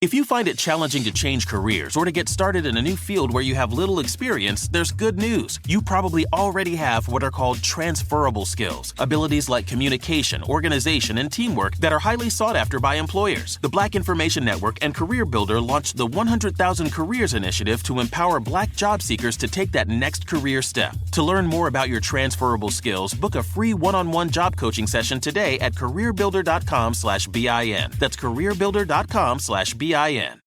If you find it challenging to change careers or to get started in a new field where you have little experience, there's good news. You probably already have what are called transferable skills, abilities like communication, organization, and teamwork that are highly sought after by employers. The Black Information Network and Career Builder launched the 100,000 Careers Initiative to empower Black job seekers to take that next career step. To learn more about your transferable skills, book a free one-on-one job coaching session today at careerbuilder.com/BIN. That's careerbuilder.com/BIN.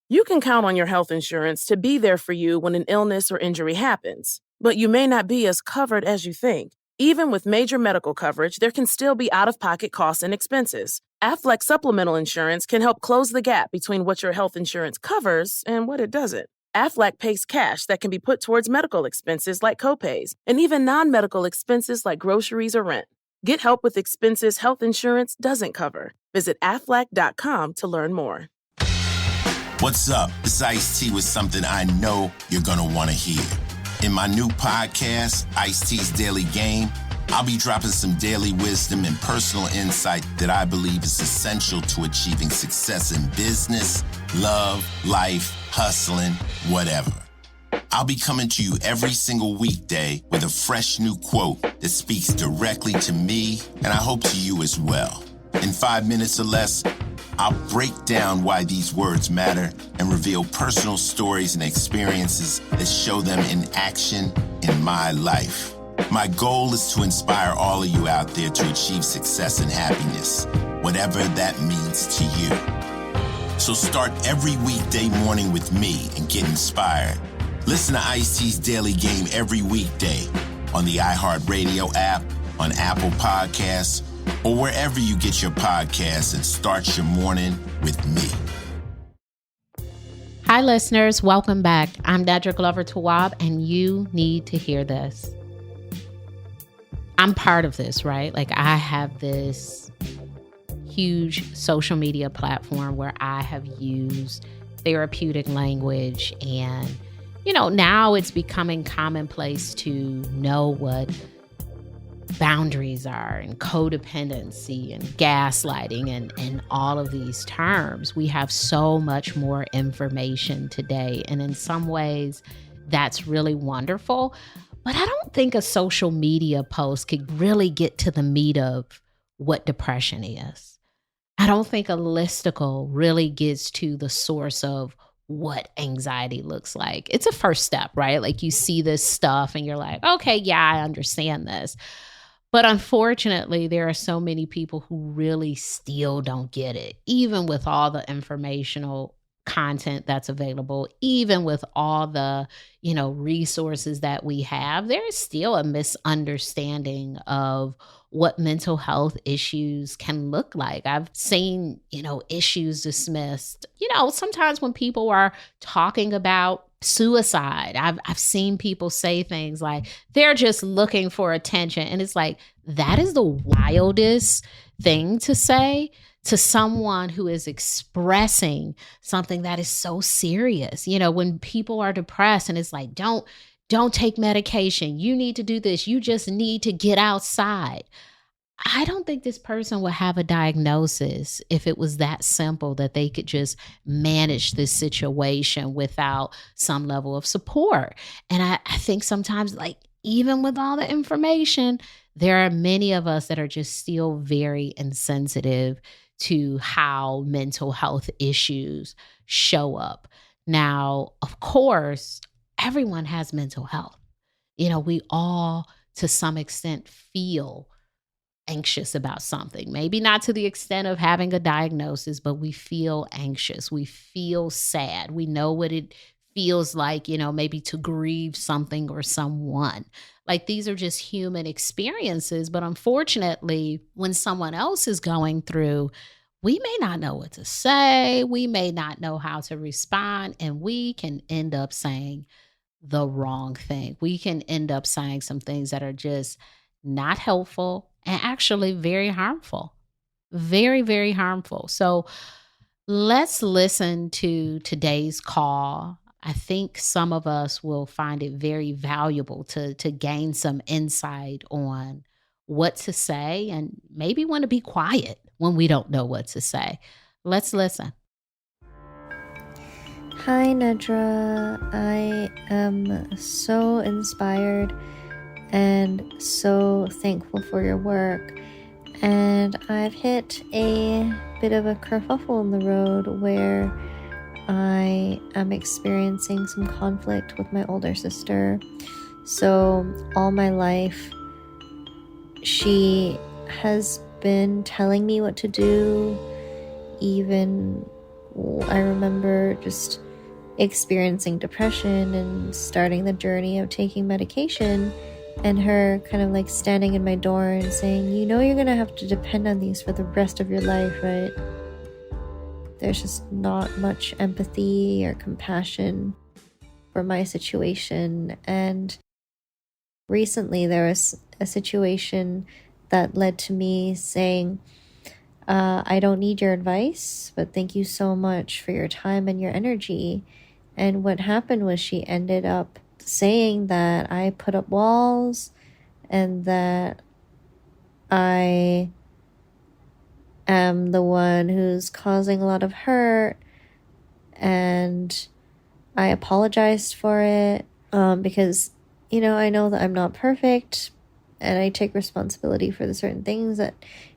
You can count on your health insurance to be there for you when an illness or injury happens, but you may not be as covered as you think. Even with major medical coverage, there can still be out-of-pocket costs and expenses. Aflac supplemental insurance can help close the gap between what your health insurance covers and what it doesn't. Aflac pays cash that can be put towards medical expenses like copays and even non-medical expenses like groceries or rent. Get help with expenses health insurance doesn't cover. Visit aflac.com to learn more. What's up? It's Ice-T with something I know you're going to want to hear. In my new podcast, Ice-T's Daily Game, I'll be dropping some daily wisdom and personal insight that I believe is essential to achieving success in business, love, life, hustling, whatever. I'll be coming to you every single weekday with a fresh new quote that speaks directly to me, and I hope to you as well. In 5 minutes or less, I'll break down why these words matter and reveal personal stories and experiences that show them in action in my life. My goal is to inspire all of you out there to achieve success and happiness, whatever that means to you. So start every weekday morning with me and get inspired. Listen to Ice-T's Daily Game every weekday on the iHeartRadio app, on Apple Podcasts, or wherever you get your podcasts, and start your morning with me. Hi, listeners. Welcome back. I'm Nedra Glover-Tawwab, and you need to hear this. I'm part of this, right? Like, I have this huge social media platform where I have used therapeutic language, and, you know, now it's becoming commonplace to know what boundaries are and codependency and gaslighting and all of these terms. We have so much more information today. And in some ways, that's really wonderful. But I don't think a social media post could really get to the meat of what depression is. I don't think a listicle really gets to the source of what anxiety looks like. It's a first step, right? Like, you see this stuff and you're like, okay, yeah, I understand this. But unfortunately, there are so many people who really still don't get it, even with all the informational content that's available, even with all the, resources that we have. There is still a misunderstanding of what mental health issues can look like. I've seen, issues dismissed. Sometimes when people are talking about suicide, I've seen people say things like they're just looking for attention. And it's like, that is the wildest thing to say to someone who is expressing something that is so serious. When people are depressed and it's like, don't take medication. You need to do this. You just need to get outside. I don't think this person would have a diagnosis if it was that simple that they could just manage this situation without some level of support. And I think sometimes, like, even with all the information, there are many of us that are just still very insensitive to how mental health issues show up. Now, of course, everyone has mental health. We all, to some extent, feel anxious about something. Maybe not to the extent of having a diagnosis, but we feel anxious. We feel sad. We know what it feels like, maybe to grieve something or someone. Like, these are just human experiences. But unfortunately, when someone else is going through, we may not know what to say. We may not know how to respond. And we can end up saying the wrong thing. We can end up saying some things that are just not helpful and actually very harmful. Very, very harmful. So let's listen to today's call. I think some of us will find it very valuable to gain some insight on what to say and maybe want to be quiet when we don't know what to say. Let's listen. Hi, Nedra. I am so inspired and so thankful for your work. And I've hit a bit of a kerfuffle in the road where I am experiencing some conflict with my older sister. So all my life, she has been telling me what to do. Even I remember just experiencing depression and starting the journey of taking medication, and her kind of like standing in my door and saying, you know, you're going to have to depend on these for the rest of your life, right? There's just not much empathy or compassion for my situation. And recently there was a situation that led to me saying, I don't need your advice, but thank you so much for your time and your energy. And what happened was she ended up saying that I put up walls and that I am the one who's causing a lot of hurt. And I apologized for it because, you know, I know that I'm not perfect and I take responsibility for the certain things that,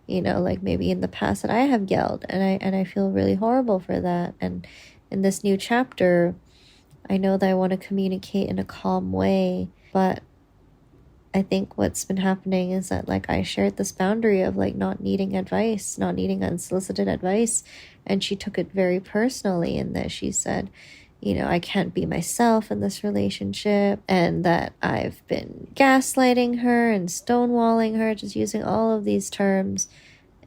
you know, like maybe in the past that I have yelled, and I feel really horrible for that. And in this new chapter, I know that I want to communicate in a calm way, but I think what's been happening is that like I shared this boundary of like not needing advice, not needing unsolicited advice, and she took it very personally in that she said, you know, I can't be myself in this relationship, and that I've been gaslighting her and stonewalling her, just using all of these terms.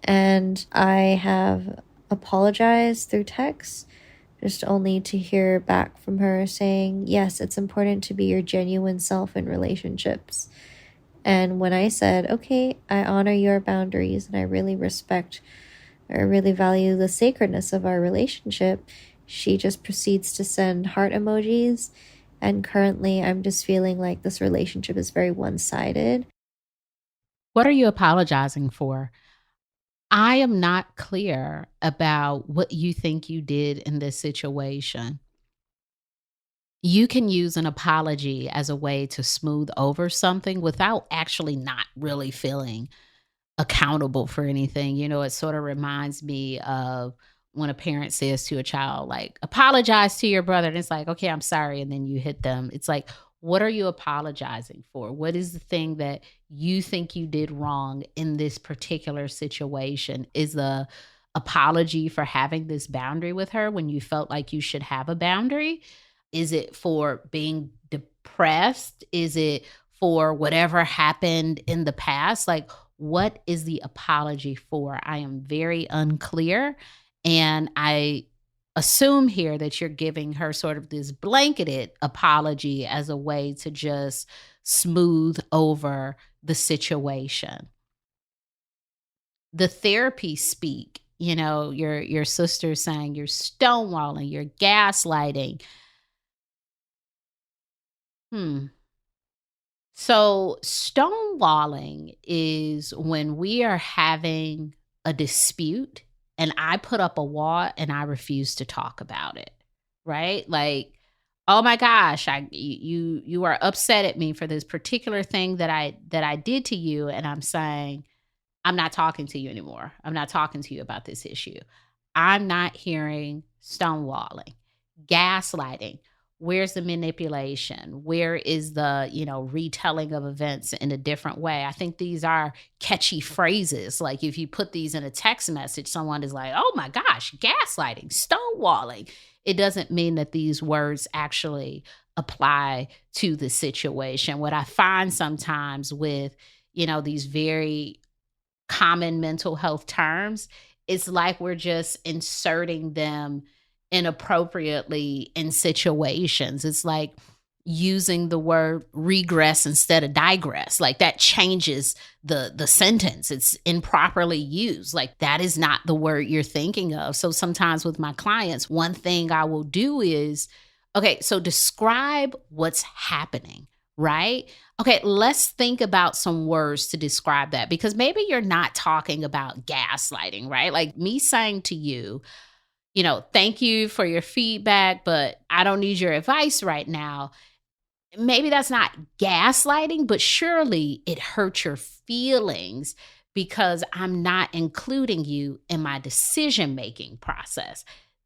And I have apologized through text, just only to hear back from her saying, yes, it's important to be your genuine self in relationships. And when I said, okay, I honor your boundaries and I really respect or really value the sacredness of our relationship, she just proceeds to send heart emojis. And currently I'm just feeling like this relationship is very one-sided. What are you apologizing for? I am not clear about what you think you did in this situation. You can use an apology as a way to smooth over something without actually not really feeling accountable for anything. You know, it sort of reminds me of when a parent says to a child, like, apologize to your brother. And it's like, okay, I'm sorry. And then you hit them. It's like, what are you apologizing for? What is the thing that you think you did wrong in this particular situation? Is the apology for having this boundary with her when you felt like you should have a boundary? Is it for being depressed? Is it for whatever happened in the past? Like, what is the apology for? I am very unclear. And I assume here that you're giving her sort of this blanketed apology as a way to just smooth over the situation. The therapy speak, you know, your sister saying you're stonewalling, you're gaslighting. So, stonewalling is when we are having a dispute and I put up a wall and I refuse to talk about it, right? Like, oh my gosh, you are upset at me for this particular thing that I did to you, and I'm saying I'm not talking to you anymore. I'm not talking to you about this issue. I'm not hearing stonewalling, gaslighting. Where's the manipulation? Where is the, you know, retelling of events in a different way? I think these are catchy phrases. Like if you put these in a text message, someone is like, oh my gosh, gaslighting, stonewalling. It doesn't mean that these words actually apply to the situation. What I find sometimes with, you know, these very common mental health terms, it's like we're just inserting them inappropriately in situations. It's like using the word regress instead of digress. Like that changes the sentence. It's improperly used. Like that is not the word you're thinking of. So sometimes with my clients, one thing I will do is, okay, so describe what's happening, right? Okay, let's think about some words to describe that, because maybe you're not talking about gaslighting, right? Like me saying to you, thank you for your feedback, but I don't need your advice right now. Maybe that's not gaslighting, but surely it hurts your feelings because I'm not including you in my decision-making process.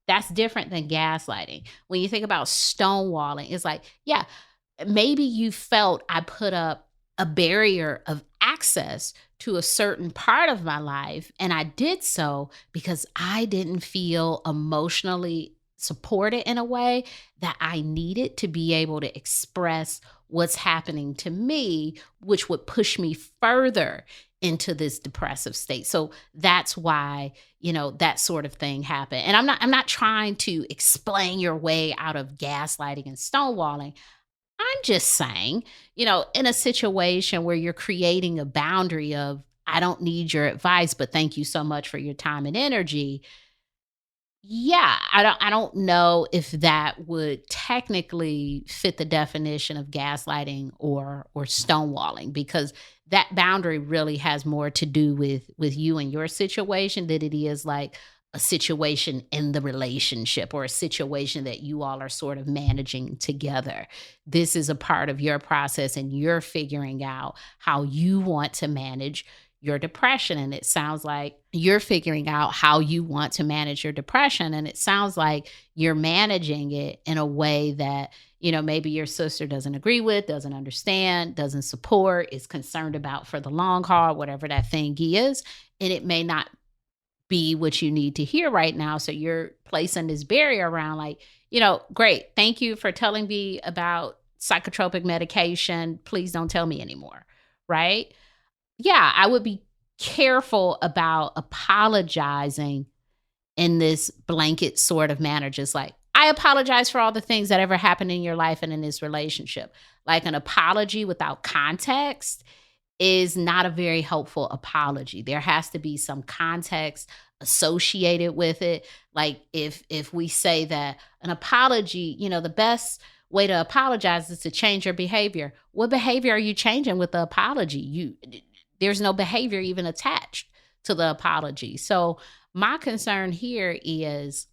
That's different than gaslighting. When you think about stonewalling, it's like, yeah, maybe you felt I put up a barrier of access to a certain part of my life, and I did so because I didn't feel emotionally supported in a way that I needed to be able to express what's happening to me, which would push me further into this depressive state. So that's why, that sort of thing happened. And I'm not trying to explain your way out of gaslighting and stonewalling. I'm just saying, in a situation where you're creating a boundary of, I don't need your advice, but thank you so much for your time and energy. Yeah, I don't know if that would technically fit the definition of gaslighting or stonewalling, because that boundary really has more to do with you and your situation than it is like a situation in the relationship or a situation that you all are sort of managing together. This is a part of your process and you're figuring out how you want to manage your depression. And it sounds like you're figuring out how you want to manage your depression. And it sounds like you're managing it in a way that, maybe your sister doesn't agree with, doesn't understand, doesn't support, is concerned about for the long haul, whatever that thing is. And it may not be what you need to hear right now. So you're placing this barrier around like, great. Thank you for telling me about psychotropic medication. Please don't tell me anymore. Right? Yeah, I would be careful about apologizing in this blanket sort of manner. Just like, I apologize for all the things that ever happened in your life and in this relationship. Like an apology without context is not a very helpful apology. There has to be some context associated with it. Like if we say that an apology, the best way to apologize is to change your behavior. What behavior are you changing with the apology? There's no behavior even attached to the apology. So my concern here is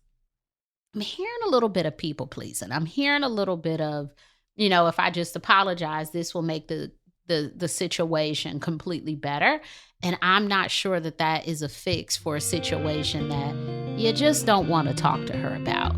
I'm hearing a little bit of people pleasing. I'm hearing a little bit of, if I just apologize, this will make the situation completely better. And I'm not sure that is a fix for a situation that you just don't want to talk to her about.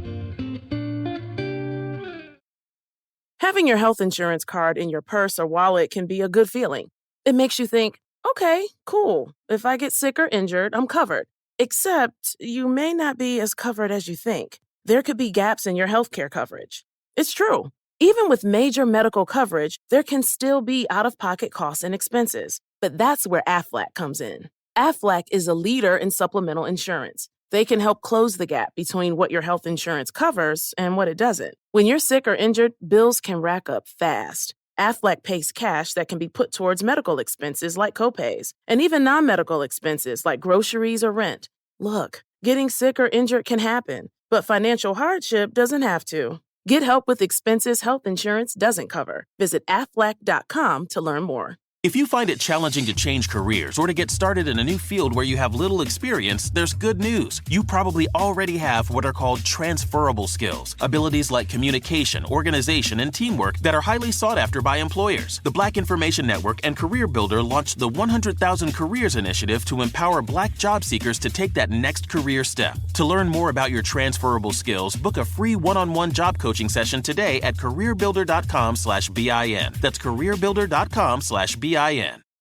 Having your health insurance card in your purse or wallet can be a good feeling. It makes you think, okay, cool. If I get sick or injured, I'm covered. Except you may not be as covered as you think. There could be gaps in your healthcare coverage. It's true. Even with major medical coverage, there can still be out-of-pocket costs and expenses. But that's where Aflac comes in. Aflac is a leader in supplemental insurance. They can help close the gap between what your health insurance covers and what it doesn't. When you're sick or injured, bills can rack up fast. Aflac pays cash that can be put towards medical expenses like copays, and even non-medical expenses like groceries or rent. Look, getting sick or injured can happen, but financial hardship doesn't have to. Get help with expenses health insurance doesn't cover. Visit aflac.com to learn more. If you find it challenging to change careers or to get started in a new field where you have little experience, there's good news. You probably already have what are called transferable skills, abilities like communication, organization, and teamwork that are highly sought after by employers. The Black Information Network and Career Builder launched the 100,000 Careers Initiative to empower Black job seekers to take that next career step. To learn more about your transferable skills, book a free one-on-one job coaching session today at careerbuilder.com/BIN. That's careerbuilder.com/BIN.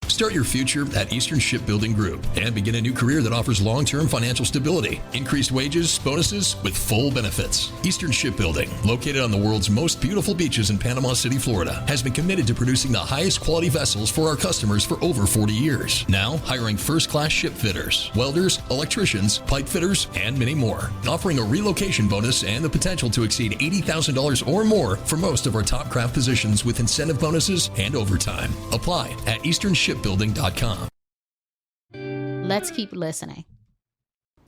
Start your future at Eastern Shipbuilding Group and begin a new career that offers long-term financial stability, increased wages, bonuses, with full benefits. Eastern Shipbuilding, located on the world's most beautiful beaches in Panama City, Florida, has been committed to producing the highest quality vessels for our customers for over 40 years. Now, hiring first-class ship fitters, welders, electricians, pipe fitters, and many more. Offering a relocation bonus and the potential to exceed $80,000 or more for most of our top craft positions with incentive bonuses and overtime. Apply at easternshipbuilding.com. Let's keep listening.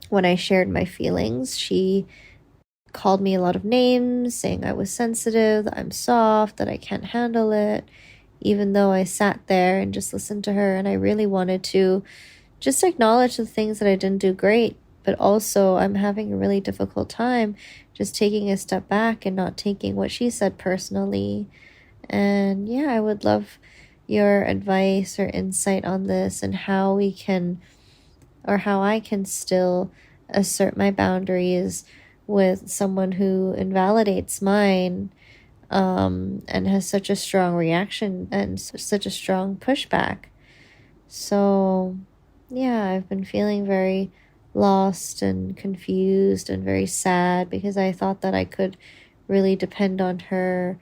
When I shared my feelings, she called me a lot of names, saying I was sensitive, that I'm soft, that I can't handle it, even though I sat there and just listened to her. And I really wanted to just acknowledge the things that I didn't do great, but also I'm having a really difficult time just taking a step back and not taking what she said personally. And yeah, I would love your advice or insight on this and how we can, or how I can still assert my boundaries with someone who invalidates mine, and has such a strong reaction and such a strong pushback. So yeah, I've been feeling very lost and confused and very sad because I thought that I could really depend on her.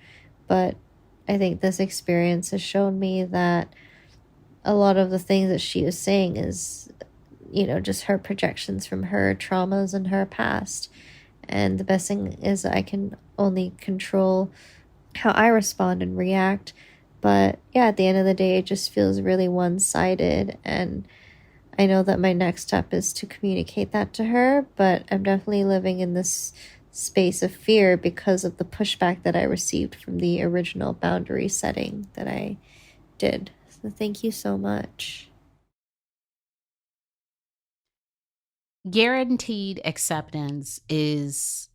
But I think this experience has shown me that a lot of the things that she was saying is, just her projections from her traumas and her past. And the best thing is I can only control how I respond and react. But yeah, at the end of the day, it just feels really one-sided. And I know that my next step is to communicate that to her, but I'm definitely living in this space of fear because of the pushback that I received from the original boundary setting that I did. So thank you so much. Guaranteed acceptance is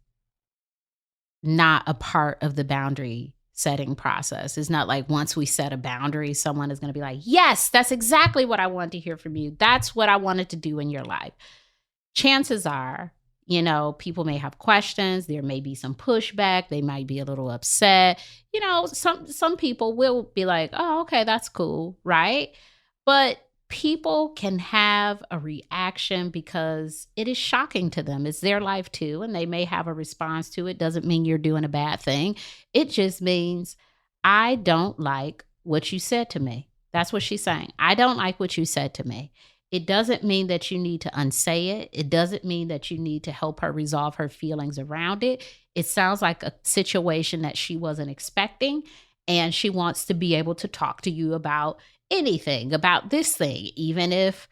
not a part of the boundary setting process. It's not like once we set a boundary, someone is going to be like, yes, that's exactly what I wanted to hear from you. That's what I wanted to do in your life. Chances are, people may have questions. There may be some pushback. They might be a little upset. Some people will be like, oh, okay, that's cool, right? But people can have a reaction because it is shocking to them. It's their life too, and they may have a response to it. Doesn't mean you're doing a bad thing. It just means, I don't like what you said to me. That's what she's saying. I don't like what you said to me. It doesn't mean that you need to unsay it. It doesn't mean that you need to help her resolve her feelings around it. It sounds like a situation that she wasn't expecting, and she wants to be able to talk to you about anything, about this thing. Even if,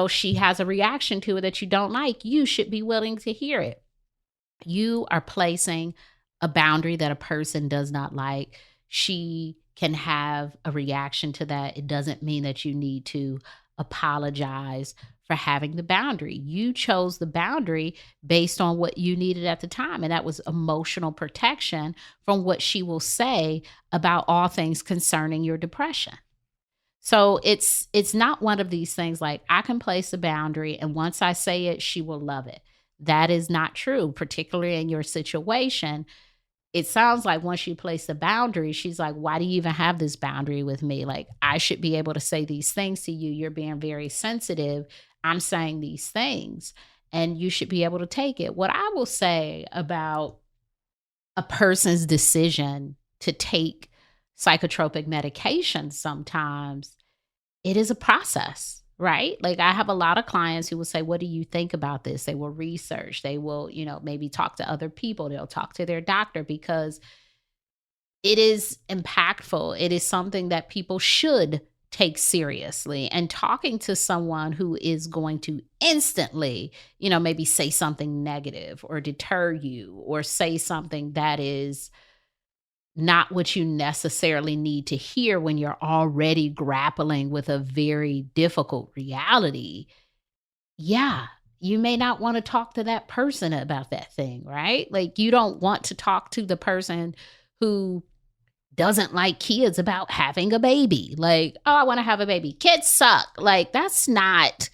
she has a reaction to it that you don't like, you should be willing to hear it. You are placing a boundary that a person does not like. She can have a reaction to that. It doesn't mean that you need to apologize for having the boundary. You chose the boundary based on what you needed at the time, and that was emotional protection from what she will say about all things concerning your depression. So it's not one of these things like, I can place a boundary and once I say it, she will love it. That is not true, particularly in your situation. It sounds like once you place the boundary, she's like, why do you even have this boundary with me? Like, I should be able to say these things to you. You're being very sensitive. I'm saying these things and you should be able to take it. What I will say about a person's decision to take psychotropic medication, sometimes it is a process, right? Like, I have a lot of clients who will say, what do you think about this? They will research. They will, maybe talk to other people. They'll talk to their doctor because it is impactful. It is something that people should take seriously. And talking to someone who is going to instantly, maybe say something negative or deter you or say something that is not what you necessarily need to hear when you're already grappling with a very difficult reality. Yeah, you may not want to talk to that person about that thing, right? Like, you don't want to talk to the person who doesn't like kids about having a baby. Like, oh, I want to have a baby. Kids suck. Like, that's not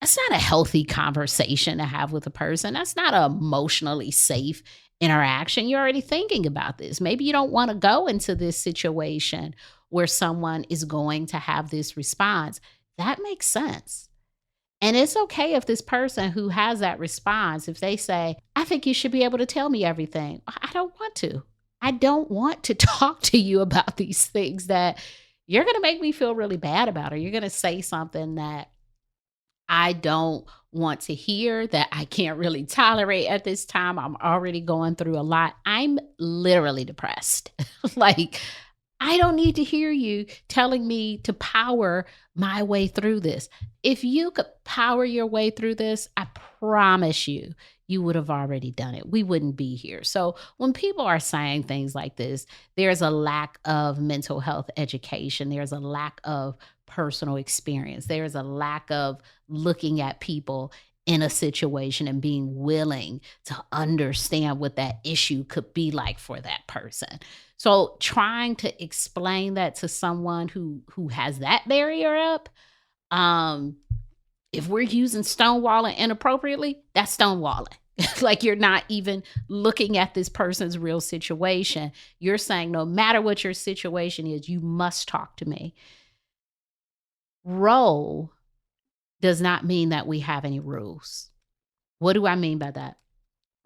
a healthy conversation to have with a person. That's not an emotionally safe interaction. You're already thinking about this. Maybe you don't want to go into this situation where someone is going to have this response. That makes sense. And it's okay if this person who has that response, if they say, I think you should be able to tell me everything. I don't want to. I don't want to talk to you about these things that you're going to make me feel really bad about, or you're going to say something that I don't want to hear, that I can't really tolerate at this time. I'm already going through a lot. I'm literally depressed. Like, I don't need to hear you telling me to power my way through this. If you could power your way through this, I promise you, you would have already done it. We wouldn't be here. So when people are saying things like this, there's a lack of mental health education. There's a lack of personal experience. There's a lack of looking at people in a situation and being willing to understand what that issue could be like for that person. So trying to explain that to someone who has that barrier up, if we're using stonewalling inappropriately, that's stonewalling. Like you're not even looking at this person's real situation. You're saying no matter what your situation is, you must talk to me. Role does not mean that we have any rules. What do I mean by that?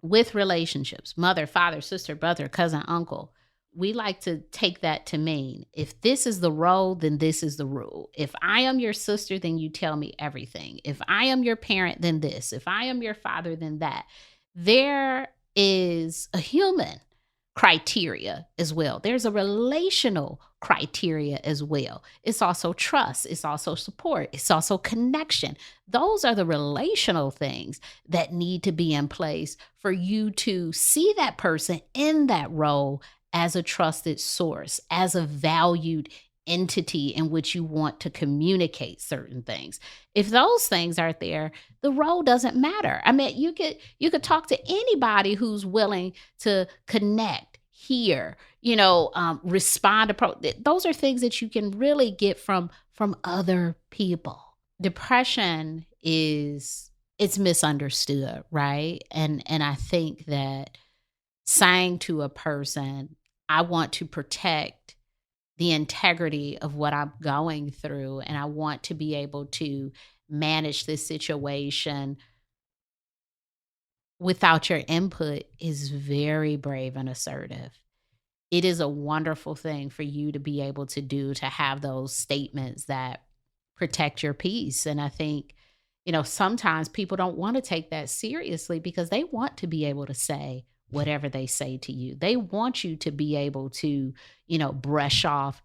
With relationships, mother, father, sister, brother, cousin, uncle, we like to take that to mean if this is the role, then this is the rule. If I am your sister, then you tell me everything. If I am your parent, then this. If I am your father, then that. There is a human criteria as well. There's a relational criteria as well. It's also trust. It's also support. It's also connection. Those are the relational things that need to be in place for you to see that person in that role as a trusted source, as a valued entity in which you want to communicate certain things. If those things aren't there, the role doesn't matter. I mean, you could talk to anybody who's willing to connect, hear, respond to those are things that you can really get from other people. Depression it's misunderstood, right? And I think that saying to a person, I want to protect the integrity of what I'm going through, and I want to be able to manage this situation without your input is very brave and assertive. It is a wonderful thing for you to be able to do, to have those statements that protect your peace. And I think, sometimes people don't want to take that seriously because they want to be able to say whatever they say to you. They want you to be able to, brush off,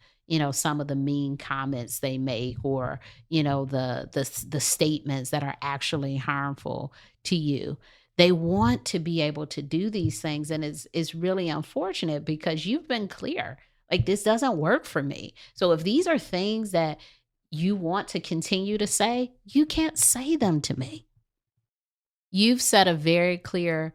some of the mean comments they make, or, the statements that are actually harmful to you. They want to be able to do these things. And it's really unfortunate because you've been clear, like, this doesn't work for me. So if these are things that you want to continue to say, you can't say them to me. You've set a very clear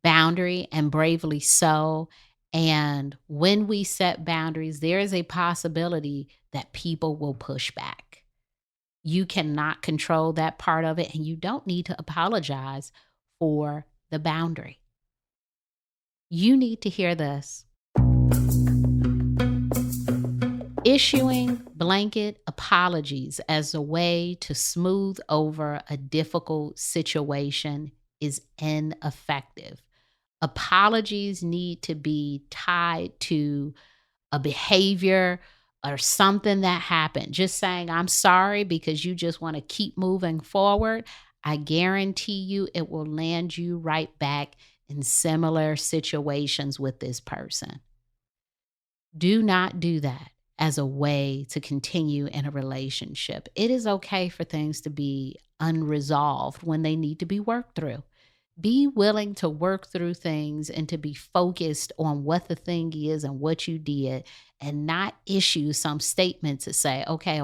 boundary, and bravely so. And when we set boundaries, there is a possibility that people will push back. You cannot control that part of it, and you don't need to apologize for the boundary. You need to hear this. Issuing blanket apologies as a way to smooth over a difficult situation is ineffective. Apologies need to be tied to a behavior or something that happened. Just saying, I'm sorry because you just want to keep moving forward, I guarantee you it will land you right back in similar situations with this person. Do not do that as a way to continue in a relationship. It is okay for things to be unresolved when they need to be worked through. Be willing to work through things and to be focused on what the thing is and what you did, and not issue some statement to say, okay,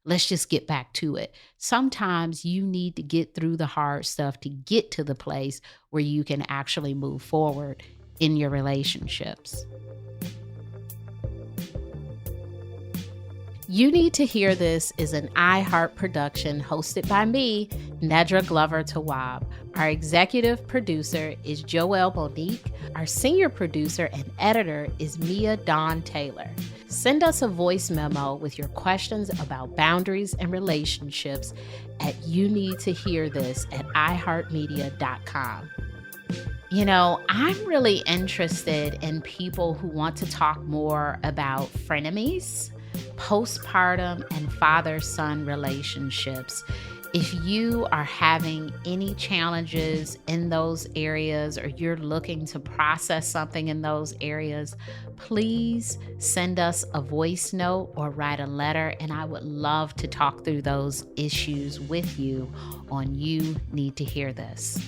let's just get back to it. Sometimes you need to get through the hard stuff to get to the place where you can actually move forward in your relationships. You Need to Hear This is an iHeart production hosted by me, Nedra Glover Tawwab. Our executive producer is Joelle Monique. Our senior producer and editor is Mia Dawn Taylor. Send us a voice memo with your questions about boundaries and relationships at youneedtohearthis@iheartmedia.com. I'm really interested in people who want to talk more about frenemies, postpartum, and father-son relationships. If you are having any challenges in those areas, or you're looking to process something in those areas, please send us a voice note or write a letter, and I would love to talk through those issues with you on You Need to Hear This.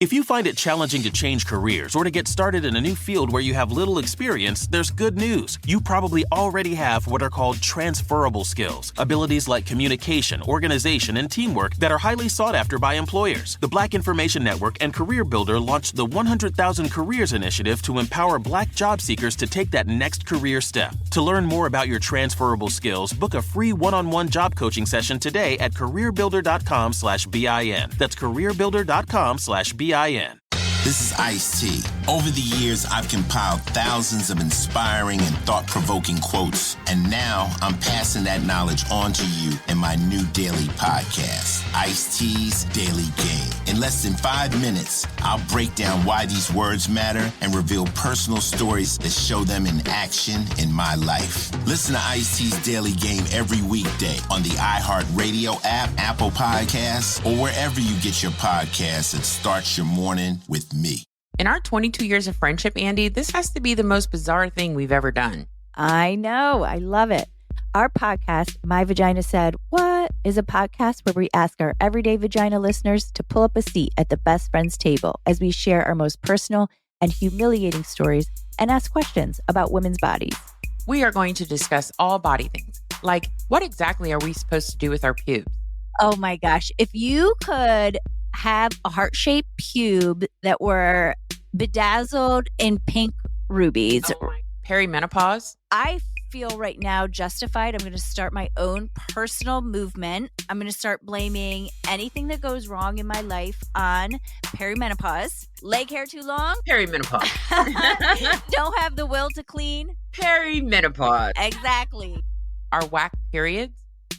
If you find it challenging to change careers or to get started in a new field where you have little experience, there's good news. You probably already have what are called transferable skills, abilities like communication, organization, and teamwork that are highly sought after by employers. The Black Information Network and Career Builder launched the 100,000 Careers Initiative to empower Black job seekers to take that next career step. To learn more about your transferable skills, book a free one-on-one job coaching session today at careerbuilder.com/BIN. That's careerbuilder.com/BIN. This is Ice-T. Over the years, I've compiled thousands of inspiring and thought-provoking quotes, and now I'm passing that knowledge on to you in my new daily podcast, Ice-T's Daily Game. In less than 5 minutes, I'll break down why these words matter and reveal personal stories that show them in action in my life. Listen to Ice-T's Daily Game every weekday on the iHeartRadio app, Apple Podcasts, or wherever you get your podcasts, and start your morning with me. In our 22 years of friendship, Andy, this has to be the most bizarre thing we've ever done. I know. I love it. Our podcast, My Vagina Said What, is a podcast where we ask our everyday vagina listeners to pull up a seat at the best friends table as we share our most personal and humiliating stories and ask questions about women's bodies. We are going to discuss all body things, like what exactly are we supposed to do with our pubes? Oh my gosh. If you could have a heart-shaped pube that were bedazzled in pink rubies. Perimenopause? I feel right now justified. I'm going to start my own personal movement. I'm going to start blaming anything that goes wrong in my life on perimenopause. Leg hair too long? Perimenopause. Don't have the will to clean? Perimenopause. Exactly. Our whack periods,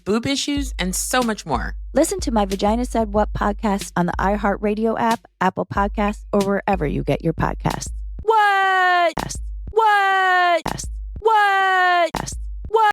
boob issues, and so much more. Listen to My Vagina Said What podcast on the iHeartRadio app, Apple Podcasts, or wherever you get your podcasts. What? What? What?